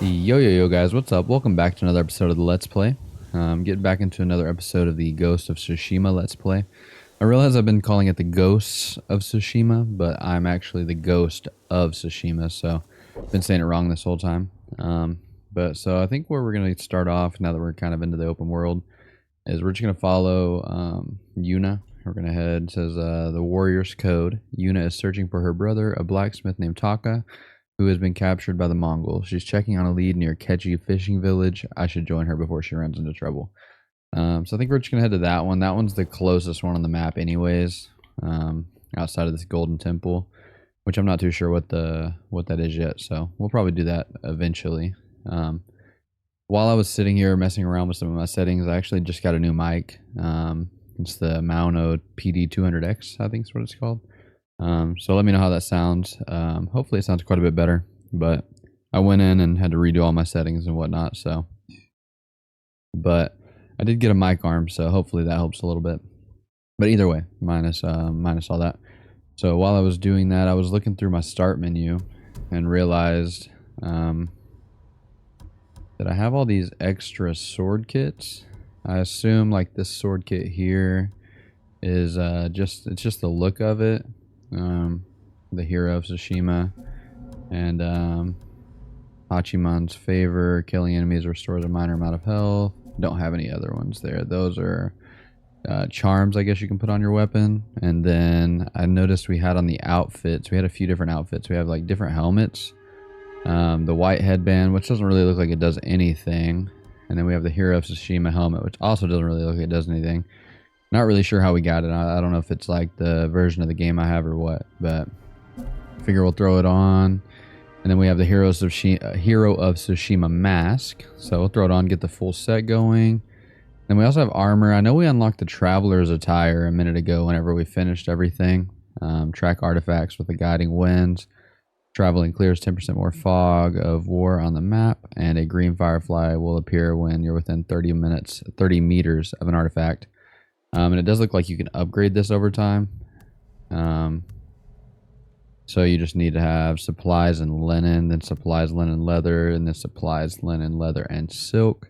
Yo guys, what's up? Welcome back to another episode of the Let's Play. Getting back into another episode of the Ghost of Tsushima Let's Play. I realize I've been calling it the Ghosts of Tsushima, but I'm actually the Ghost of Tsushima, so I've been saying it wrong this whole time. So I think where we're going to start off, now that we're kind of into the open world, is we're just going to follow Yuna. We're going to head, it says the Warrior's Code. Yuna is searching for her brother, a blacksmith named Taka, who has been captured by the Mongols. She's checking on a lead near Keji fishing village. I should join her before she runs into trouble. So I think we're just gonna head to that one. That one's the closest one on the map anyways, outside of this golden temple, which I'm not too sure what that is yet, so we'll probably do that eventually. While I was sitting here messing around with some of my settings, I actually just got a new mic. It's the Mauno PD200X, I think is what it's called. So let me know how that sounds. Hopefully it sounds quite a bit better, but I went in and had to redo all my settings and whatnot, so. But I did get a mic arm, so hopefully that helps a little bit. But either way, minus all that. So while I was doing that, I was looking through my start menu and realized that I have all these extra sword kits. I assume like this sword kit here is it's just the look of it. The hero of Tsushima, and Hachiman's favor, killing enemies restores a minor amount of health. Don't have any other ones there. Those are charms, I guess you can put on your weapon. And then I noticed we had on the outfits, we had a few different outfits. We have like different helmets, the white headband, which doesn't really look like it does anything, and then we have the hero of Tsushima helmet, which also doesn't really look like it does anything. Not really sure how we got it. I don't know if it's like the version of the game I have or what, but I figure we'll throw it on. And then we have the Hero of Tsushima mask. So we'll throw it on, get the full set going. Then we also have armor. I know we unlocked the Traveler's attire a minute ago whenever we finished everything. Track artifacts with the guiding winds. Traveling clears 10% more fog of war on the map. And a green firefly will appear when you're within 30 meters of an artifact. And it does look like you can upgrade this over time. So you just need to have supplies and linen, then supplies, linen, leather, and then supplies, linen, leather, and silk,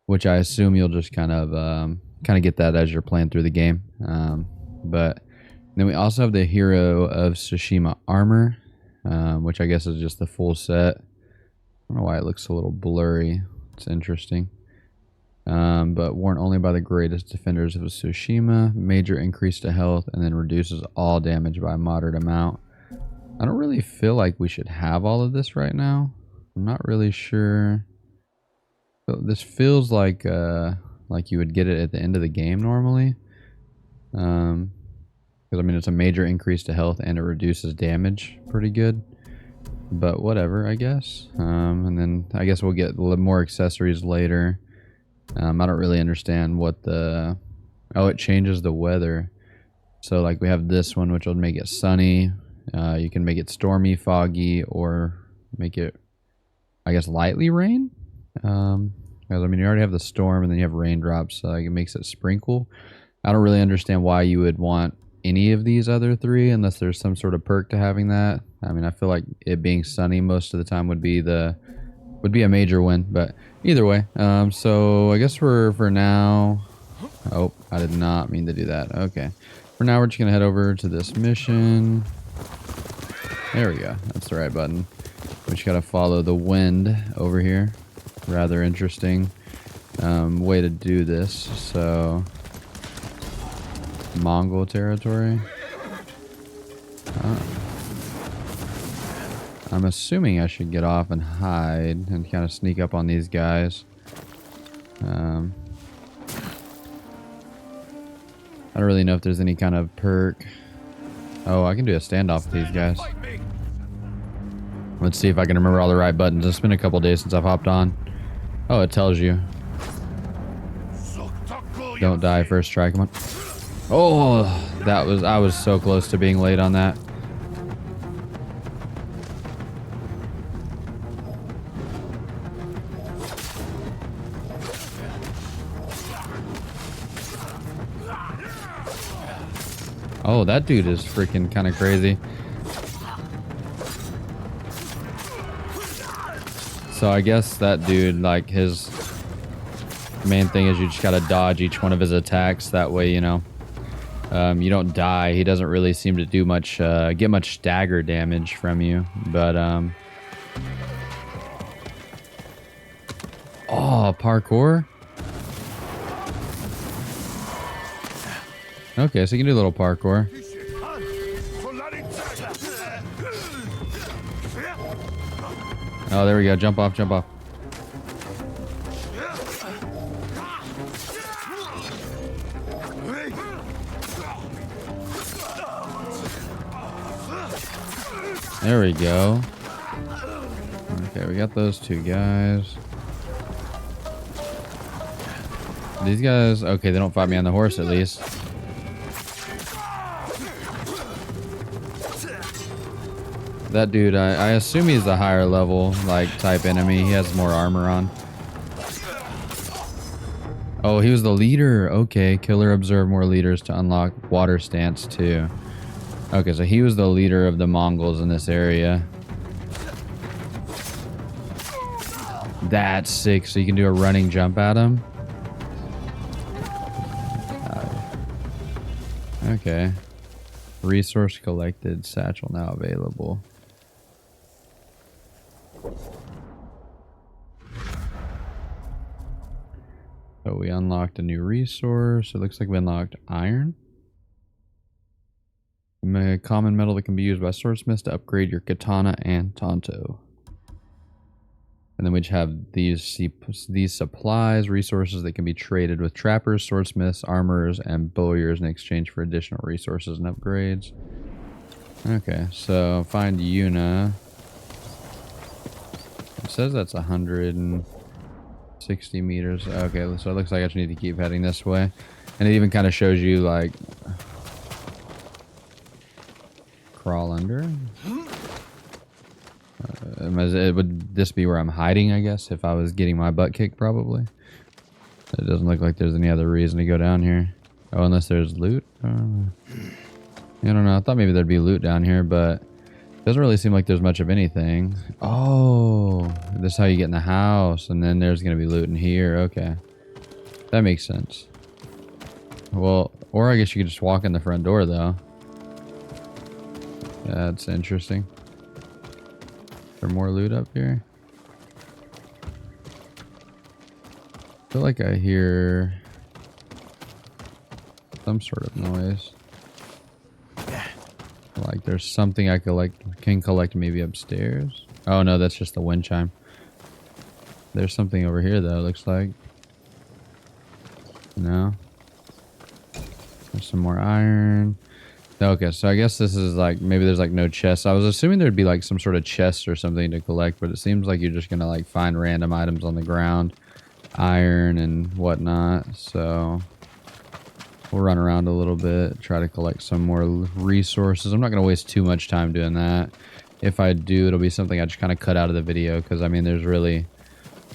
which I assume you'll just kind of get that as you're playing through the game. But then we also have the Hero of Tsushima armor, which I guess is just the full set. I don't know why it looks a little blurry. It's interesting. But worn only by the greatest defenders of Tsushima, major increase to health, and then reduces all damage by a moderate amount. I don't really feel like we should have all of this right now. I'm not really sure. But this feels like you would get it at the end of the game normally. Because I mean it's a major increase to health and it reduces damage pretty good. But whatever, I guess. And then I guess we'll get more accessories later. I don't really understand what the... Oh, it changes the weather. So like we have this one, which will make it sunny. You can make it stormy, foggy, or make it, I guess, lightly rain. Because I mean, you already have the storm, and then you have raindrops, so like, it makes it sprinkle. I don't really understand why you would want any of these other three, unless there's some sort of perk to having that. I mean, I feel like it being sunny most of the time would be a major win, but either way. So I guess for now. Oh, I did not mean to do that. Okay, for now we're just gonna head over to this mission. There we go. That's the right button. We just gotta follow the wind over here. Rather interesting way to do this. So Mongol territory. I'm assuming I should get off and hide and kind of sneak up on these guys. I don't really know if there's any kind of perk. Oh, I can do a standoff with these guys. Let's see if I can remember all the right buttons. It's been a couple days since I've hopped on. Oh, it tells you. Don't die first try. Come on. Oh, I was so close to being late on that. Oh, that dude is freaking kind of crazy. So I guess that dude, like, his main thing is you just gotta dodge each one of his attacks. That way, you know, you don't die. He doesn't really seem to do much, get much stagger damage from you. But, oh, parkour? Okay, so you can do a little parkour. Oh, there we go. Jump off, jump off. There we go. Okay, we got those two guys. These guys, okay, they don't fight me on the horse at least. That dude, I assume he's the higher level, like, type enemy. He has more armor on. Oh, he was the leader. Okay, killer observe more leaders to unlock water stance too. Okay, so he was the leader of the Mongols in this area. That's sick. So you can do a running jump at him. Okay. Resource collected. Satchel now available. So we unlocked a new resource. It looks like we unlocked iron. A common metal that can be used by swordsmiths to upgrade your katana and tanto. And then we just have these supplies, resources that can be traded with trappers, swordsmiths, armorers, and bowyers in exchange for additional resources and upgrades. Okay, so find Yuna. It says that's 160 meters. Okay, so it looks like I just need to keep heading this way. And it even kind of shows you, like, crawl under. Would this be where I'm hiding, I guess, if I was getting my butt kicked, probably? It doesn't look like there's any other reason to go down here. Oh, unless there's loot? I don't know. I thought maybe there'd be loot down here, but it doesn't really seem like there's much of anything. Oh, this is how you get in the house, and then there's going to be loot in here. Okay. That makes sense. Well, or I guess you could just walk in the front door, though. That's interesting. Is there more loot up here? I feel like I hear some sort of noise. Like there's something I can collect maybe upstairs. Oh no, that's just the wind chime. There's something over here though, it looks like. No. There's some more iron. Okay, so I guess this is like, maybe there's like no chests. I was assuming there'd be like some sort of chest or something to collect, but it seems like you're just gonna like find random items on the ground. Iron and whatnot, so we'll run around a little bit, try to collect some more resources. I'm not gonna waste too much time doing that. If I do, it'll be something I just kind of cut out of the video, because I mean there's really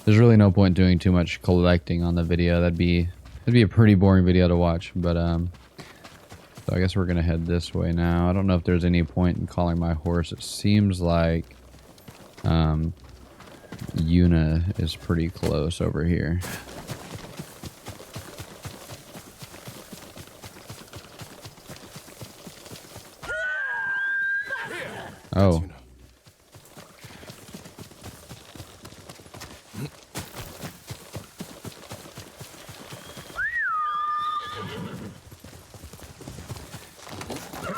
no point doing too much collecting on the video. It'd be a pretty boring video to watch, but so I guess we're gonna head this way now. I don't know if there's any point in calling my horse. It seems like Yuna is pretty close over here. Oh.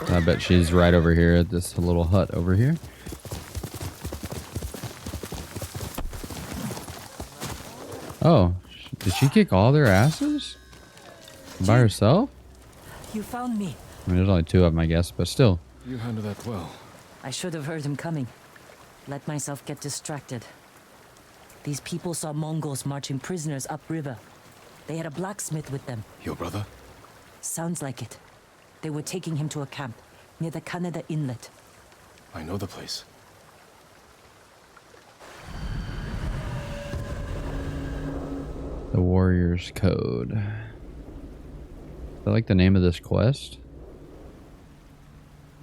I bet she's right over here at this little hut over here. Oh, did she kick all their asses? By herself? You found me. I mean, there's only two of them, I guess, but still. You handled that well. I should have heard him coming. Let myself get distracted. These people saw Mongols marching prisoners upriver. They had a blacksmith with them. Your brother? Sounds like it. They were taking him to a camp near the Canada Inlet. I know the place. The Warrior's Code. Is that like the name of this quest?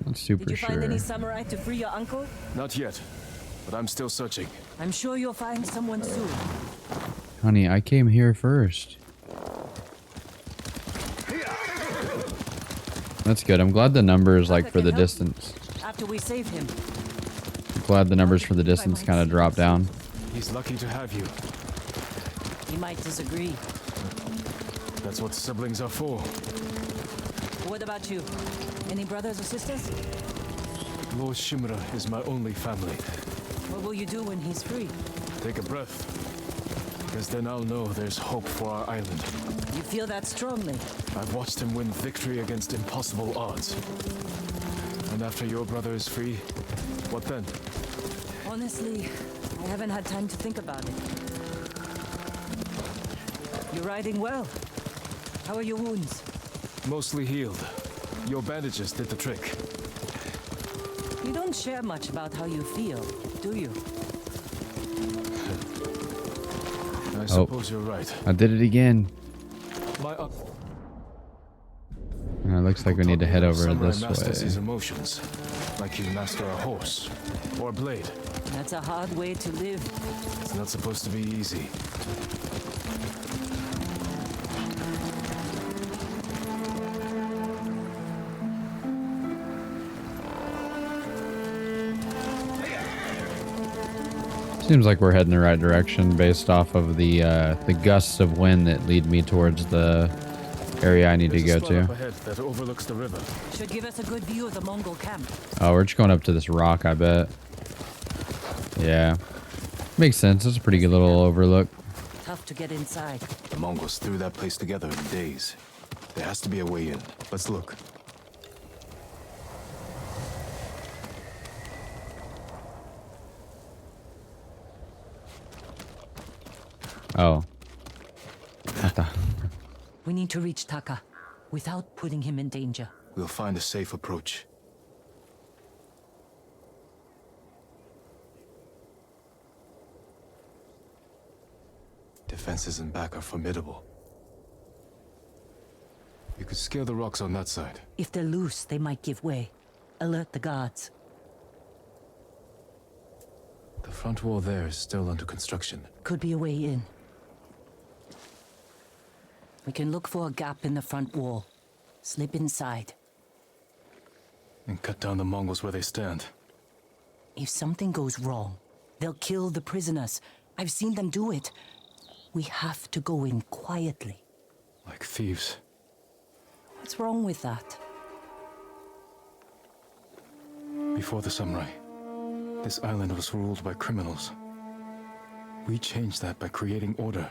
Not super Did you sure. find any samurai to free your uncle? Not yet. but I'm still searching. I'm sure you'll find someone soon. Honey, I came here first. That's good. I'm glad the numbers, like, for the distance. After we save him. I'm glad the numbers for the distance kind of drop down. He's lucky to have you. He might disagree. That's what siblings are for. What about you? Any brothers or sisters? Lord Shimura is my only family. What will you do when he's free? Take a breath. Because then I'll know there's hope for our island. You feel that strongly? I've watched him win victory against impossible odds. And after your brother is free, what then? Honestly, I haven't had time to think about it. You're riding well. How are your wounds? Mostly healed. Your bandages did the trick. You don't share much about how you feel, do you? I suppose you're right. I did it again. My It looks like we need to head over this masters his way. emotions, like you master a horse or a blade. That's a hard way to live. It's not supposed to be easy. Seems like we're heading the right direction based off of the gusts of wind that lead me towards the area I need to There's go a spot up to. ahead that overlooks the river. Should give us a good view of the Mongol camp. Oh, we're just going up to this rock, I bet. Yeah. Makes sense. It's a pretty good little overlook. Tough to get inside. The Mongols threw that place together in days. There has to be a way in. Let's look. Oh. What the? We need to reach Taka without putting him in danger. We'll find a safe approach. Defenses in back are formidable. You could scale the rocks on that side. If they're loose, they might give way. Alert the guards. The front wall there is still under construction. Could be a way in. We can look for a gap in the front wall. Slip inside. And cut down the Mongols where they stand. If something goes wrong, they'll kill the prisoners. I've seen them do it. We have to go in quietly. Like thieves. What's wrong with that? Before the samurai, this island was ruled by criminals. We changed that by creating order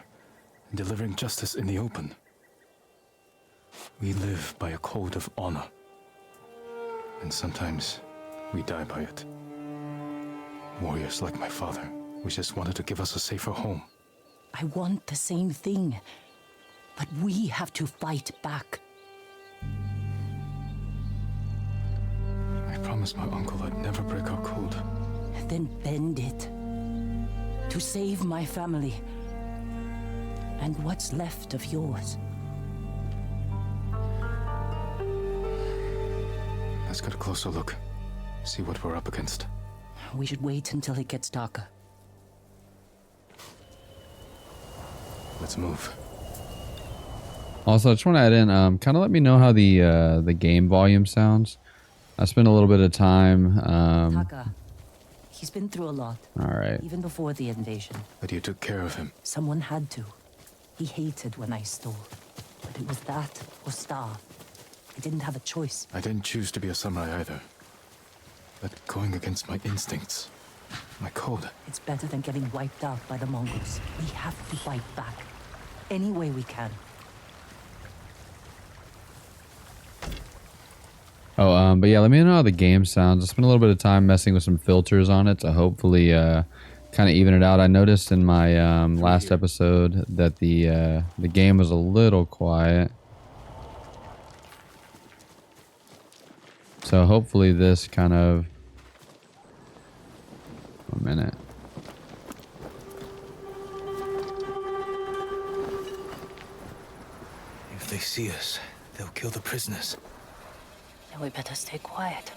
and delivering justice in the open. We live by a code of honor. And sometimes we die by it. Warriors like my father, we just wanted to give us a safer home. I want the same thing. But we have to fight back. I promised my uncle I'd never break our code. Then bend it. To save my family. And what's left of yours. Let's get a closer look. See what we're up against. We should wait until it gets darker. Let's move. Also, I just want to add in, kind of let me know how the game volume sounds. I spent a little bit of time. Taka. He's been through a lot. All right. Even before the invasion. But you took care of him. Someone had to. He hated when I stole. But it was that or starve. I didn't have a choice. I didn't choose to be a samurai either. But going against my instincts, my code. It's better than getting wiped out by the Mongols. We have to fight back. Any way we can. Oh, but yeah, let me know how the game sounds. I spent a little bit of time messing with some filters on it to hopefully kind of even it out. I noticed in my last episode that the game was a little quiet. So hopefully this kind of... A minute. If they see us, they'll kill the prisoners. Then we better stay quiet.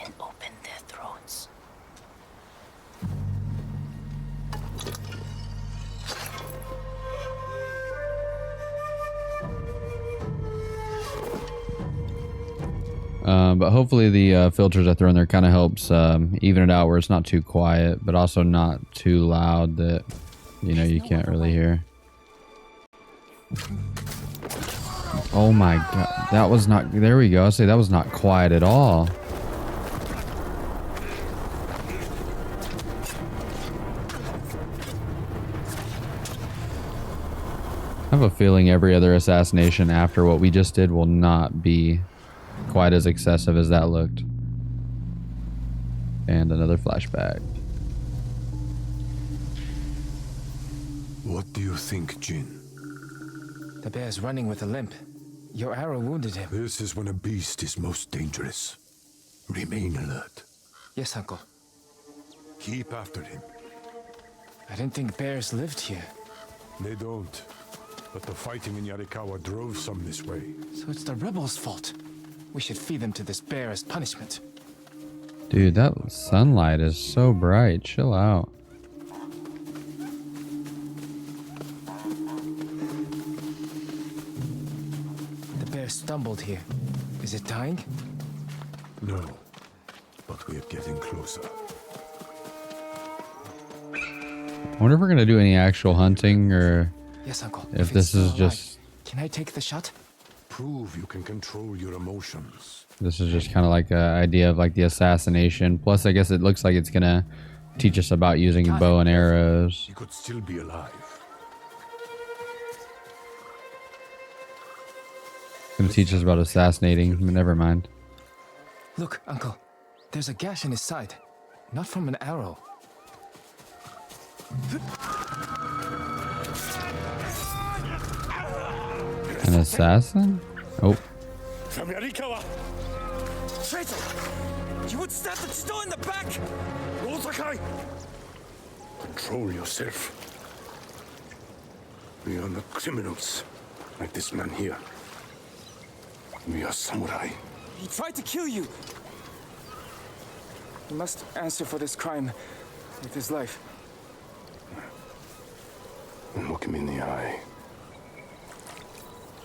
And open their throats. But hopefully the filters I throw in there kind of helps even it out where it's not too quiet, but also not too loud that, you know, you can't really hear. Oh my god, that was not, there we go. I say that was not quiet at all. I have a feeling every other assassination after what we just did will not be quite as excessive as that looked. And another flashback. What do you think, Jin? The bear's running with a limp. Your arrow wounded him. This is when a beast is most dangerous. Remain alert. Yes, Uncle. Keep after him. I didn't think bears lived here. They don't. But the fighting in Yarikawa drove some this way. So it's the rebels' fault. We should feed them to this bear as punishment. Dude, that sunlight is so bright. Chill out. The bear stumbled here. Is it dying? No. But we're getting closer. I wonder if we're gonna do any actual hunting or Yes, Uncle. if it's this still is alive. just Can I take the shot? Prove you can control your emotions. this is just kind of like a idea of like the assassination. Plus, I guess it looks like it's gonna teach us about using bow and arrows. He could still be alive. It's gonna teach us about assassinating. Never mind. Look, Uncle. There's a gash in his side. Not from an arrow. An assassin? Oh, From Yarikawa! Traitor! You would stab the snow in the back! Osakai! Control yourself. We are not criminals, like this man here. We are samurai. He tried to kill you. He must answer for this crime with his life. And look him in the eye.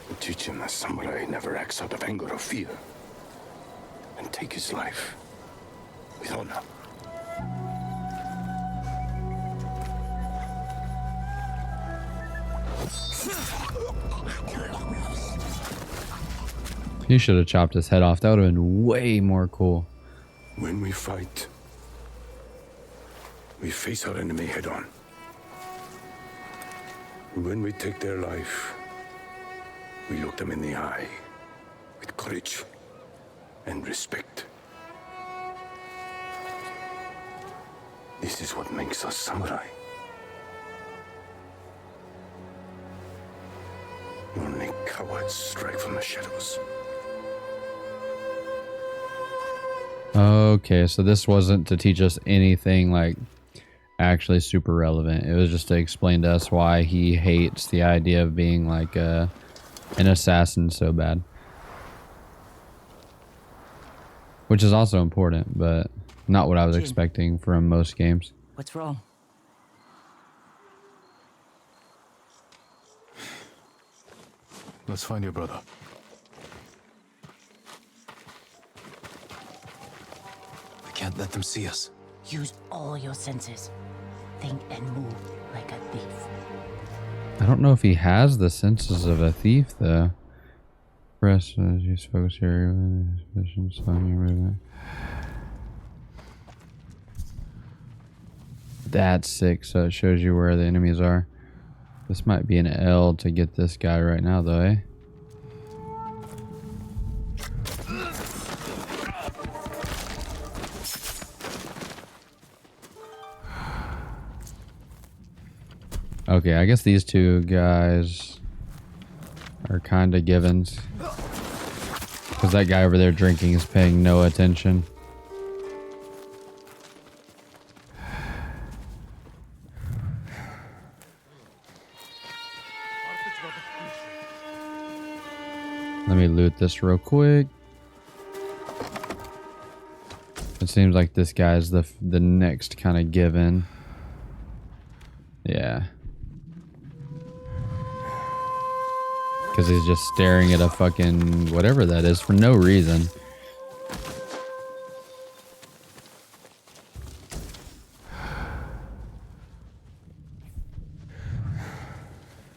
And teach him that samurai never acts out of anger or fear. And take his life with honor. he should have chopped his head off. That would have been way more cool. When we fight, we face our enemy head on. When we take their life, we look them in the eye with courage and respect. This is what makes us samurai. Only cowards strike from the shadows. Okay, so this wasn't to teach us anything like actually super relevant. It was just to explain to us why he hates the idea of being like an assassin so bad. Which is also important, but not what I was Jin. expecting from most games. What's wrong? Let's find your brother. We can't let them see us. Use all your senses. Think and move like a thief. I don't know if he has the senses of a thief, though. Press as you focus area vision, on your movement. That's sick, so it shows you where the enemies are. This might be an L to get this guy right now, though, eh? Okay, I guess these two guys are kind of givens. Because that guy over there drinking is paying no attention. Let me loot this real quick. It seems like this guy's the next kind of given. Yeah. Because he's just staring at a fucking whatever that is for no reason.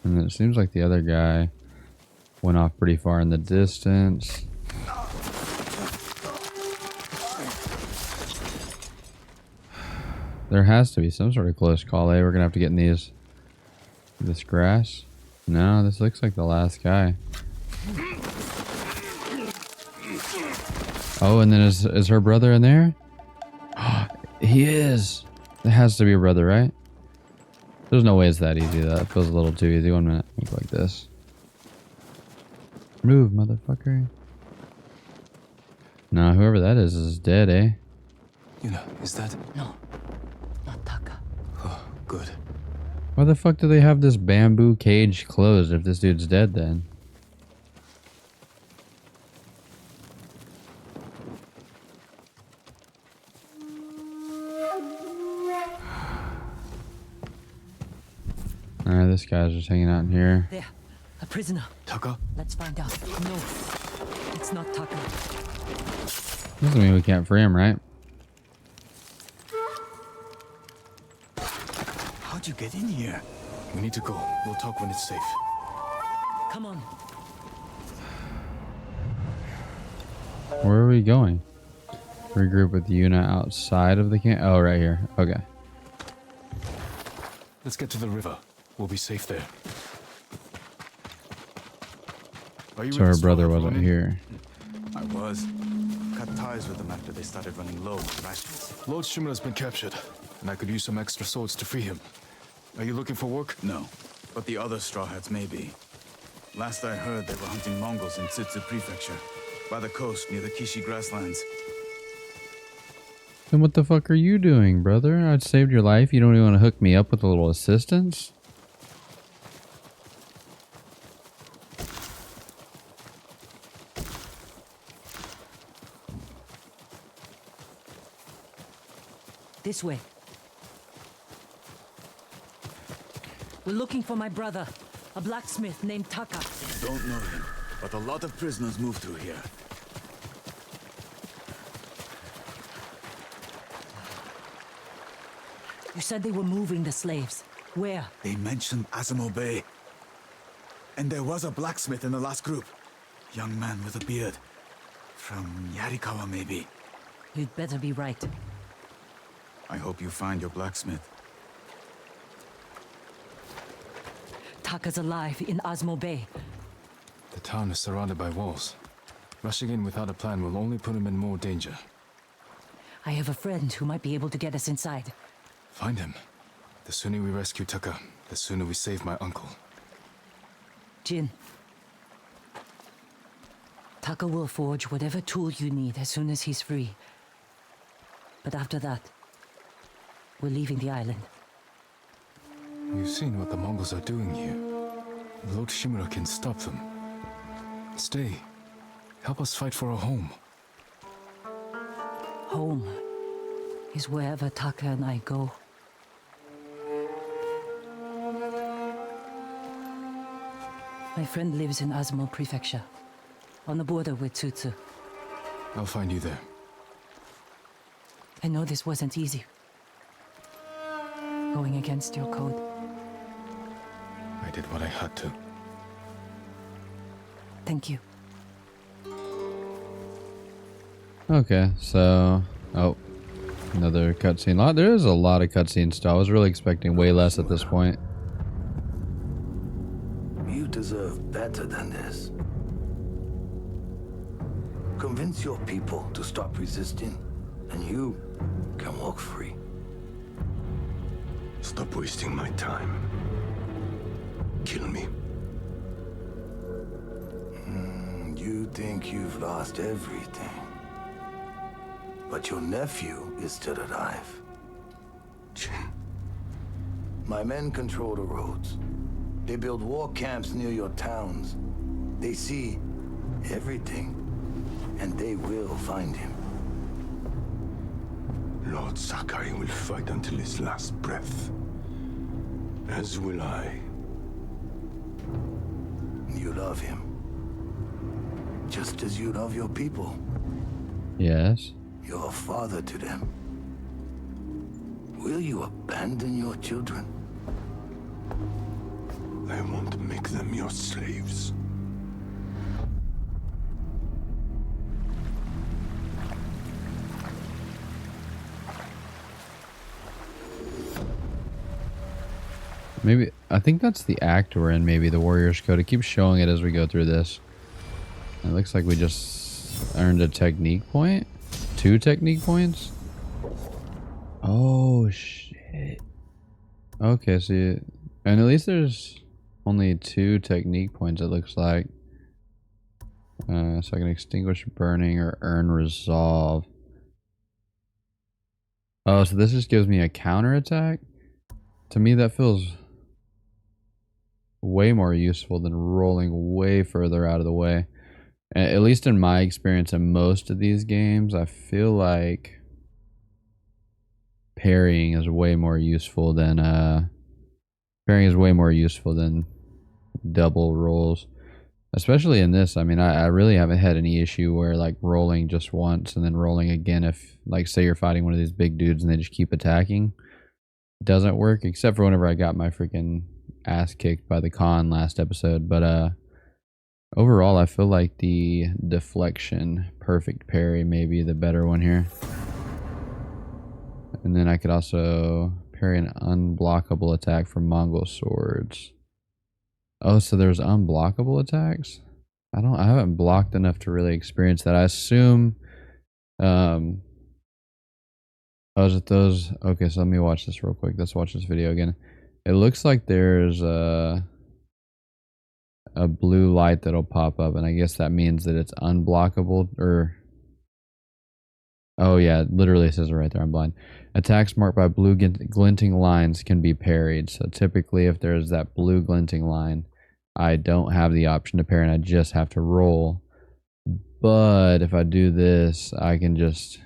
And it seems like the other guy went off pretty far in the distance. There has to be some sort of close call, eh? We're gonna have to get in this grass. No, this looks like the last guy. Oh, and then is her brother in there? He is. It has to be a brother, right? There's no way it's that easy. That feels a little too easy. 1 minute. Look like this. Move, motherfucker. Nah, whoever that is dead, eh? Yuna, is that? No, not Taka. Oh, good. Why the fuck do they have this bamboo cage closed if this dude's dead then? Alright, this guy's just hanging out in here. There, a prisoner. Taka? Let's find out. No, it's not Taka. Doesn't mean we can't free him, right? How'd you get in here? We need to go. We'll talk when it's safe. Come on. Where are we going? Regroup with Yuna outside of the camp. Oh, right here. Okay. Let's get to the river. We'll be safe there. Are you So with her the brother Straw Hat wasn't Ronin? here. I was. Cut ties with them after they started running low on rations. Lord Shimura's been captured, and I could use some extra swords to free him. Are you looking for work? No, but the other Straw Hats may be. Last I heard, they were hunting Mongols in Tsutsu Prefecture, by the coast near the Kishi grasslands. Then what the fuck are you doing, brother? I saved your life. You don't even want to hook me up with a little assistance? This way. We're looking for my brother, a blacksmith named Taka. Don't know him, but a lot of prisoners move through here. You said they were moving the slaves. Where? They mentioned Azamo Bay. And there was a blacksmith in the last group. Young man with a beard. From Yarikawa, maybe. You'd better be right. I hope you find your blacksmith. Taka's alive in Osmo Bay. The town is surrounded by walls. Rushing in without a plan will only put him in more danger. I have a friend who might be able to get us inside. Find him. The sooner we rescue Taka, the sooner we save my uncle. Jin. Taka will forge whatever tool you need as soon as he's free. But after that, we're leaving the island. We've seen what the Mongols are doing here. Lord Shimura can stop them. Stay. Help us fight for a home. Home is wherever Taka and I go. My friend lives in Azamo Prefecture, on the border with Tsutsu. I'll find you there. I know this wasn't easy. Going against your code. I did what I had to. Thank you. Okay, so... Oh. Another cutscene. There is a lot of cutscene stuff. I was really expecting way less at this point. You deserve better than this. Convince your people to stop resisting, and you can walk free. Stop wasting my time. Kill me. You think you've lost everything. But your nephew is still alive. Jin. My men control the roads. They build war camps near your towns. They see everything, and they will find him. Lord Sakai will fight until his last breath. As will I. You love him. Just as you love your people. Yes. You're a father to them. Will you abandon your children? I want to make them your slaves. Maybe, I think that's the act we're in, maybe the Warrior's Code. It keeps showing it as we go through this. It looks like we just earned a technique point. 2 technique points. Oh, shit. Okay, see, and at least there's only 2 technique points, it looks like. So I can extinguish burning or earn resolve. Oh, so this just gives me a counter attack? To me, that feels way more useful than rolling way further out of the way. At least in my experience in most of these games, I feel like parrying is way more useful than double rolls. Especially in this, I mean, I really haven't had any issue where like rolling just once and then rolling again if, like, say you're fighting one of these big dudes and they just keep attacking. Doesn't work, except for whenever I got my freaking ass kicked by the Khan last episode. But overall, I feel like the deflection perfect parry may be the better one here. And then I could also parry an unblockable attack from Mongol swords. Oh, so there's unblockable attacks? I haven't blocked enough to really experience that. I assume oh, is it those? Okay, so let me watch this real quick. Let's watch this video again. It looks like there's a blue light that'll pop up, and I guess that means that it's unblockable, or... Oh yeah, it literally says it right there, I'm blind. Attacks marked by blue glinting lines can be parried. So typically if there's that blue glinting line, I don't have the option to parry and I just have to roll. But if I do this, I can just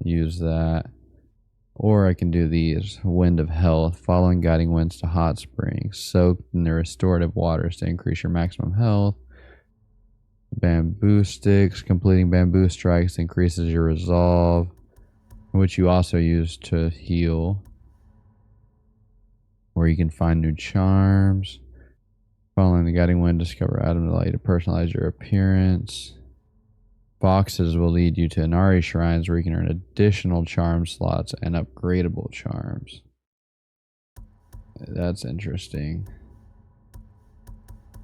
use that. Or I can do these. Wind of Health, following guiding winds to hot springs, soaked in the restorative waters to increase your maximum health. Bamboo sticks, completing bamboo strikes increases your resolve, which you also use to heal. Or you can find new charms. Following the guiding wind, discover items that allow you to personalize your appearance. Boxes will lead you to Inari shrines where you can earn additional charm slots and upgradable charms. That's interesting.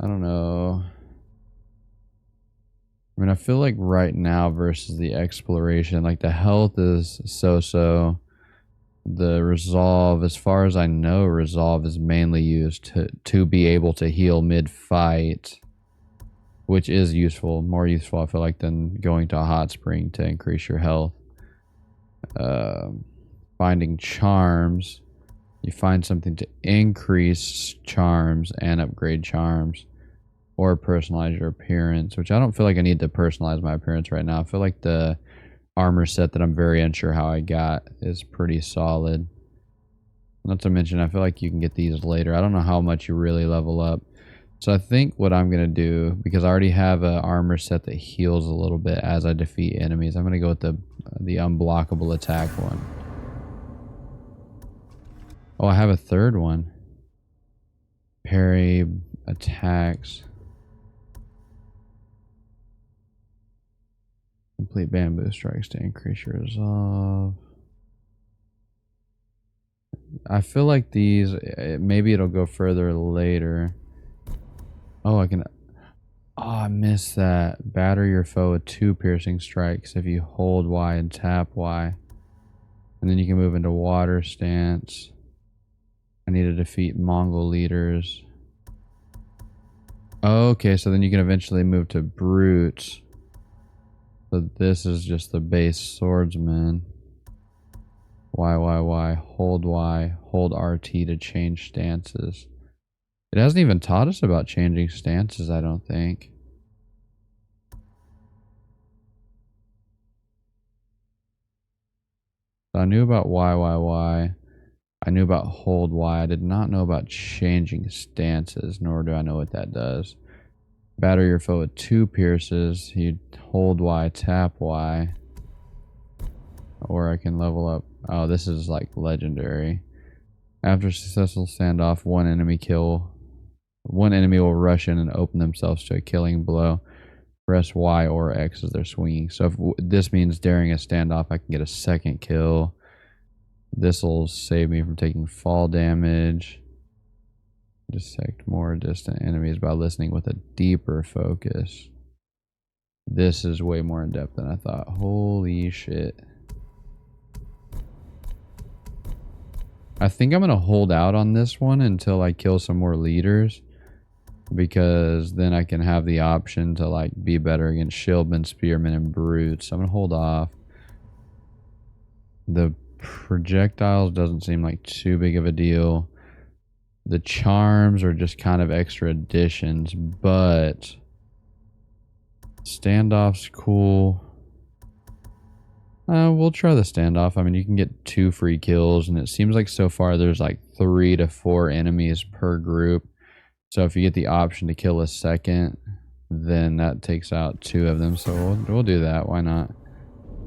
I don't know. I mean, I feel like right now versus the exploration, like the health is so-so. The resolve, as far as I know, resolve is mainly used to be able to heal mid-fight, which is useful, more useful, I feel like, than going to a hot spring to increase your health. Finding charms. You find something to increase charms and upgrade charms. Or personalize your appearance, which I don't feel like I need to personalize my appearance right now. I feel like the armor set that I'm very unsure how I got is pretty solid. Not to mention, I feel like you can get these later. I don't know how much you really level up. So I think what I'm going to do, because I already have an armor set that heals a little bit as I defeat enemies, I'm going to go with the unblockable attack one. Oh, I have a third one. Parry attacks. Complete bamboo strikes to increase your resolve. I feel like these, maybe it'll go further later. Oh, I can... Oh, I missed that. Batter your foe with 2 piercing strikes if you hold Y and tap Y. And then you can move into water stance. I need to defeat Mongol leaders. Okay, so then you can eventually move to brutes. So this is just the base swordsman. Y, hold RT to change stances. It hasn't even taught us about changing stances, I don't think. So I knew about Y. I knew about hold Y. I did not know about changing stances, nor do I know what that does. Batter your foe with 2 pierces. You hold Y, tap Y. Or I can level up. Oh, this is like legendary. After successful standoff, 1 enemy kill One enemy will rush in and open themselves to a killing blow. Press Y or X as they're swinging. So if this means during a standoff, I can get a second kill. This will save me from taking fall damage. Dissect more distant enemies by listening with a deeper focus. This is way more in depth than I thought. Holy shit. I think I'm going to hold out on this one until I kill some more leaders, because then I can have the option to like be better against shieldmen, spearmen, and brutes. So I'm going to hold off. The projectiles doesn't seem like too big of a deal. The charms are just kind of extra additions, but standoff's cool. We'll try the standoff. I mean, you can get 2 free kills, and it seems like so far there's like 3 to 4 enemies per group. So if you get the option to kill a second, then that takes out 2 of them. So we'll do that. Why not?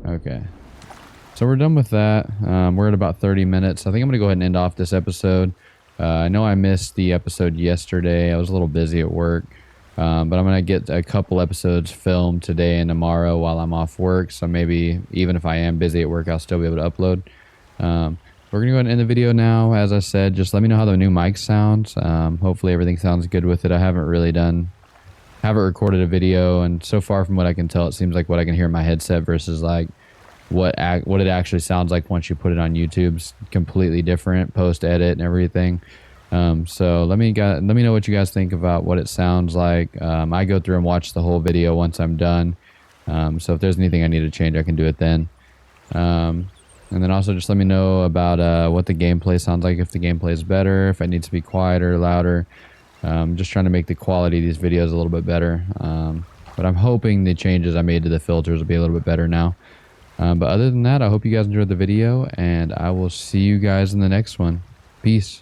Okay. So we're done with that. We're at about 30 minutes. I think I'm going to go ahead and end off this episode. I know I missed the episode yesterday. I was a little busy at work. But I'm going to get a couple episodes filmed today and tomorrow while I'm off work. So maybe even if I am busy at work, I'll still be able to upload. We're going to go ahead and end the video now. As I said, just let me know how the new mic sounds. Hopefully everything sounds good with it. I haven't recorded a video. And so far from what I can tell, it seems like what I can hear in my headset versus like what it actually sounds like once you put it on YouTube's completely different, post edit and everything. So let me know what you guys think about what it sounds like. I go through and watch the whole video once I'm done. So if there's anything I need to change, I can do it then. And then also just let me know about what the gameplay sounds like, if the gameplay is better, if it needs to be quieter, louder. Just trying to make the quality of these videos a little bit better. But I'm hoping the changes I made to the filters will be a little bit better now. But other than that, I hope you guys enjoyed the video, and I will see you guys in the next one. Peace.